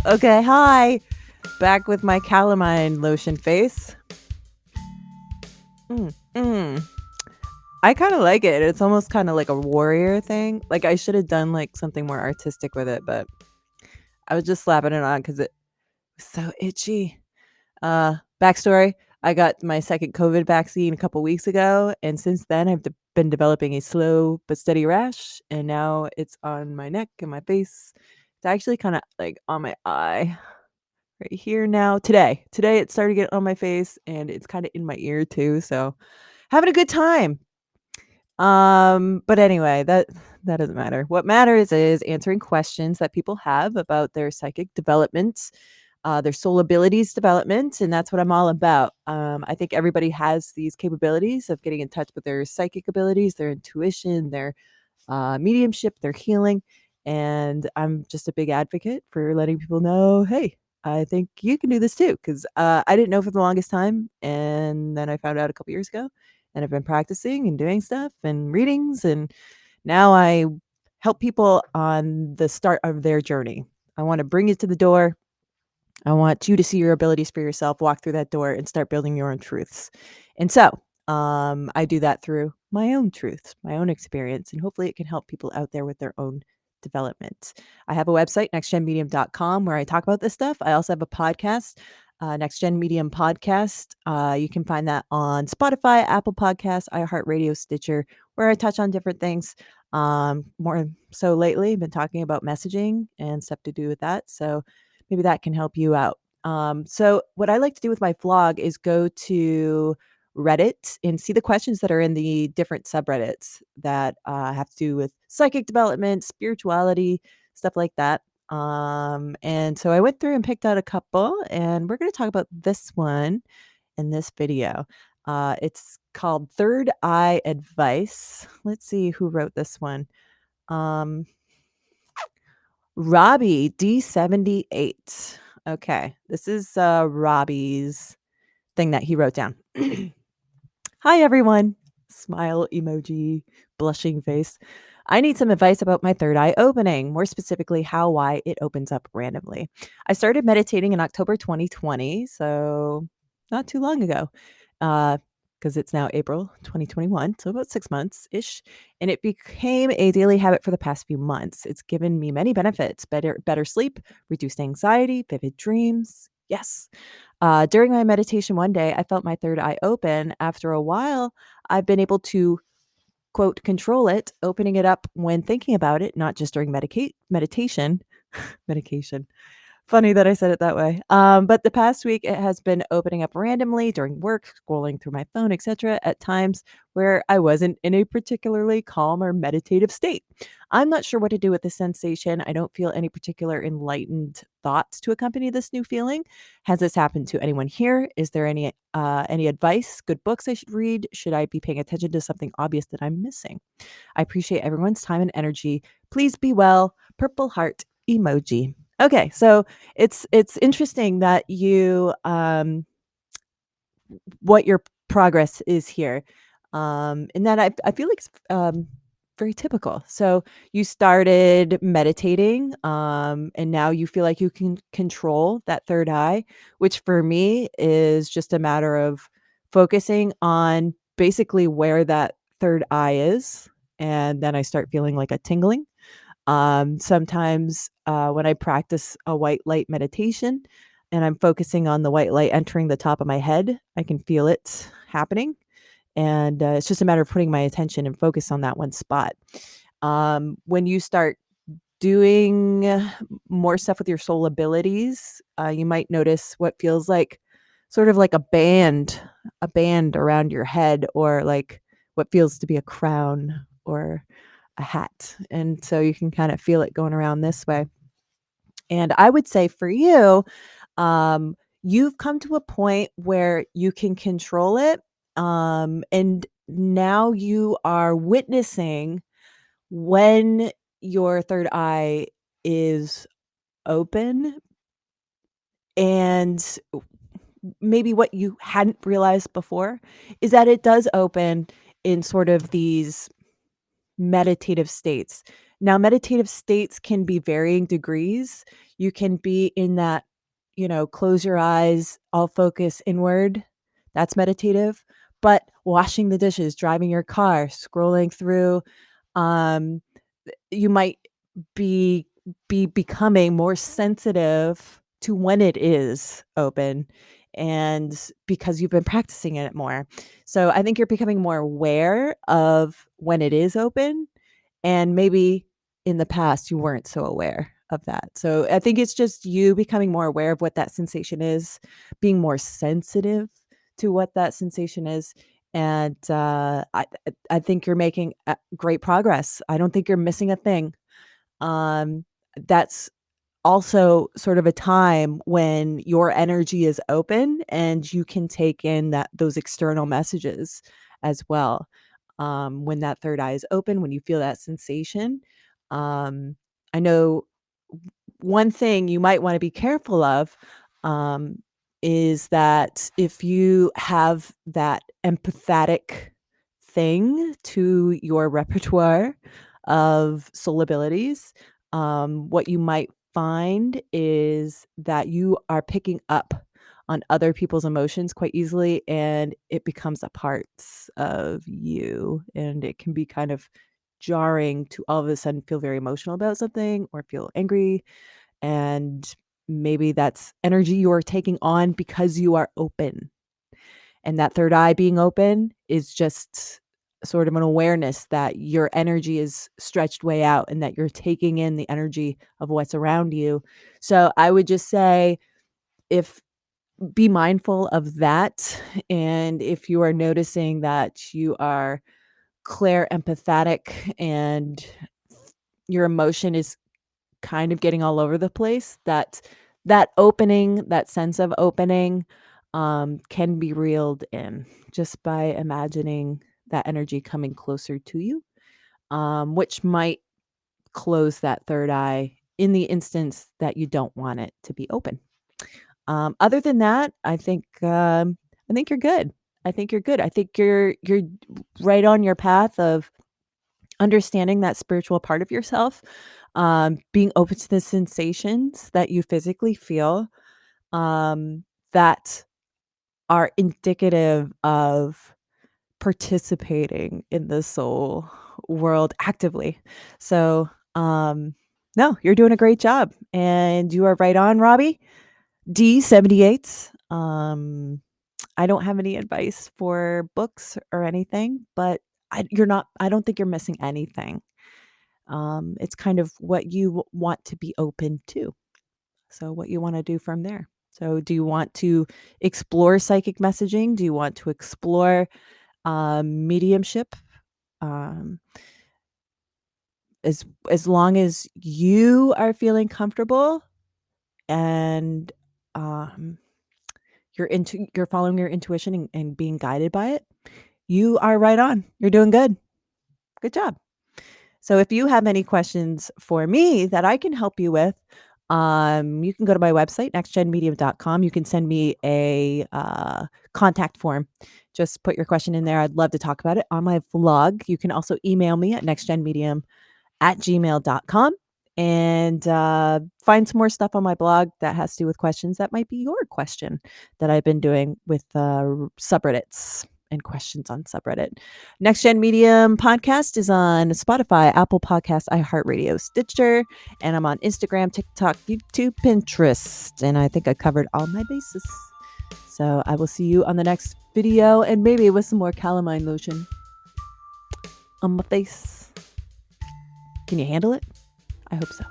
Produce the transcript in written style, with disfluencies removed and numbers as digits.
Okay, hi. Back with my calamine lotion face. Mm, mm. I kind of like it. It's almost kind of like a warrior thing. Like I should have done like something more artistic with it, but I was just slapping it on because it was so itchy. Backstory: I got my second COVID vaccine a couple weeks ago, and since then I've been developing a slow but steady rash, and now it's on my neck and my face. It's actually kind of like on my eye. Right here now today it started getting on my face and it's kind of in my ear too, so having a good time. But anyway, that doesn't matter. What matters is answering questions that people have about their psychic development, their soul abilities development, and that's what I'm all about. I think everybody has these capabilities of getting in touch with their psychic abilities, their intuition, their mediumship, their healing. And I'm just a big advocate for letting people know, hey, I think you can do this too. Because I didn't know for the longest time. And then I found out a couple years ago. And I've been practicing and doing stuff and readings. And now I help people on the start of their journey. I want to bring you to the door. I want you to see your abilities for yourself, walk through that door, and start building your own truths. And so, I do that through my own truths, my own experience, and hopefully it can help people out there with their own development. I have a website, nextgenmedium.com, where I talk about this stuff. I also have a podcast, NextGen Medium Podcast. You can find that on Spotify, Apple Podcasts, iHeartRadio, Stitcher, where I touch on different things. More so lately, I've been talking about messaging and stuff to do with that. So maybe that can help you out. So what I like to do with my vlog is go to Reddit and see the questions that are in the different subreddits that have to do with psychic development, spirituality, stuff like that. And so I went through and picked out a couple, and we're going to talk about this one in this video. It's called Third Eye Advice. Let's see who wrote this one. Um, Robbie D78. Okay, this is Robbie's thing that he wrote down. Hi, everyone. Smile emoji, blushing face. I need some advice about my third eye opening, more specifically, why it opens up randomly. I started meditating in October 2020, so not too long ago, because it's now April 2021, so about 6 months ish. And it became a daily habit for the past few months. It's given me many benefits: better sleep, reduced anxiety, vivid dreams. Yes. During my meditation one day, I felt my third eye open. After a while, I've been able to, quote, control it, opening it up when thinking about it, not just during meditation. Medication. Funny that I said it that way. But the past week, it has been opening up randomly during work, scrolling through my phone, etc., at times where I wasn't in a particularly calm or meditative state. I'm not sure what to do with this sensation. I don't feel any particular enlightened thoughts to accompany this new feeling. Has this happened to anyone here? Is there any advice, good books I should read? Should I be paying attention to something obvious that I'm missing? I appreciate everyone's time and energy. Please be well. Purple heart emoji. Okay, so it's interesting that you what your progress is here. And that I feel like it's very typical. So you started meditating, and now you feel like you can control that third eye, which for me is just a matter of focusing on basically where that third eye is. And then I start feeling like a tingling. Sometimes when I practice a white light meditation and I'm focusing on the white light entering the top of my head, I can feel it happening. And it's just a matter of putting my attention and focus on that one spot. When you start doing more stuff with your soul abilities, you might notice what feels like sort of like a band around your head, or like what feels to be a crown or a hat. And so you can kind of feel it going around this way. And I would say for you, you've come to a point where you can control it. And now you are witnessing when your third eye is open, and maybe what you hadn't realized before is that it does open in sort of these meditative states. Now, meditative states can be varying degrees. You can be in that, close your eyes, all focus inward. That's meditative. But washing the dishes, driving your car, scrolling through, um, you might be becoming more sensitive to when it is open, and because you've been practicing it more. So I think you're becoming more aware of when it is open, and maybe in the past you weren't so aware of that. So I think it's just you becoming more aware of what that sensation is, being more sensitive to what that sensation is. And I think you're making great progress. I don't think you're missing a thing. Um, that's also sort of a time when your energy is open and you can take in those external messages as well. When that third eye is open, when you feel that sensation, I know one thing you might want to be careful of, um, is that if you have that empathetic thing to your repertoire of soul abilities, what you might find is that you are picking up on other people's emotions quite easily, and it becomes a part of you, and it can be kind of jarring to all of a sudden feel very emotional about something or feel angry, and maybe that's energy you're taking on because you are open. And that third eye being open is just sort of an awareness that your energy is stretched way out and that you're taking in the energy of what's around you. So I would just say, if be mindful of that. And if you are noticing that you are clair empathetic and your emotion is kind of getting all over the place, that opening, that sense of opening, can be reeled in just by imagining that energy coming closer to you, which might close that third eye in the instance that you don't want it to be open. Other than that, I think you're good. I think you're good. I think you're right on your path of understanding that spiritual part of yourself, being open to the sensations that you physically feel, that are indicative of participating in the soul world actively. So, no, you're doing a great job, and you are right on, Robbie. D78. I don't have any advice for books or anything, but I don't think you're missing anything. It's kind of what you want to be open to. So what you want to do from there. So do you want to explore psychic messaging? Do you want to explore mediumship? Um, as long as you are feeling comfortable and um, you're following your intuition and being guided by it, you are right on. You're doing good. Good job. So if you have any questions for me that I can help you with, you can go to my website, nextgenmedium.com. You can send me a contact form. Just put your question in there. I'd love to talk about it on my vlog. You can also email me at nextgenmedium@gmail.com and find some more stuff on my blog that has to do with questions that might be your question that I've been doing with subreddits and questions on subreddit. Next Gen Medium podcast is on Spotify, Apple Podcasts, iHeartRadio, Stitcher, and I'm on Instagram, TikTok, YouTube, Pinterest, and I think I covered all my bases. So I will see you on the next video, and maybe with some more calamine lotion on my face. Can you handle it? I hope so.